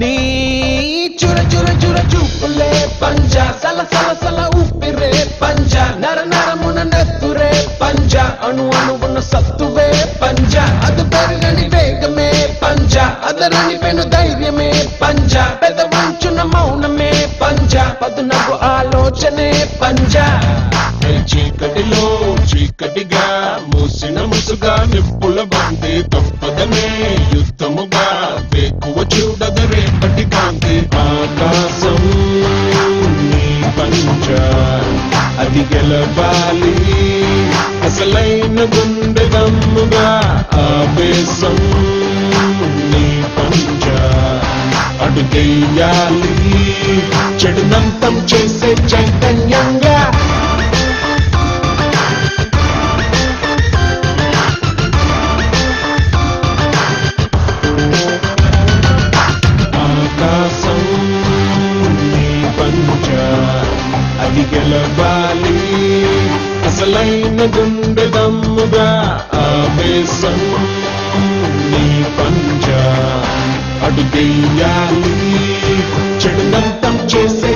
నీ చుర చుర చుర చూపులే పంజా సల సల సల ఉప్పిరే పంజా నర నరమున నెత్తురే పంజా అణు అణువున సత్తువే పంజా అది పెరగని వేగమే పంజా అదరని పెను ధైర్యమే పంజా పెదవంచున మౌనమే పంజా పదునకు ఆలోచనే పంజా చీకటిలో చీకటిగా మూసిన ముసుగా నిప్పుల బంతి తప్పదనే యుద్ధముగా వేకువ చూడద రేపటి కాంతి ఆకాశం నీ పంచ అది గెలవాలి అసలైన గుండె దమ్ముగా ఆవేశం నీ పంచ అడుగెయ్యాలి చెడునంతం చేసే చైతన్యంగా ఆకాశం నీ పంచ అది గెలవాలి అసలైన గుండె దమ్ముగా ఆవేశం నీ పంచ అడుగెయ్యాలి చెడునంతం చేసే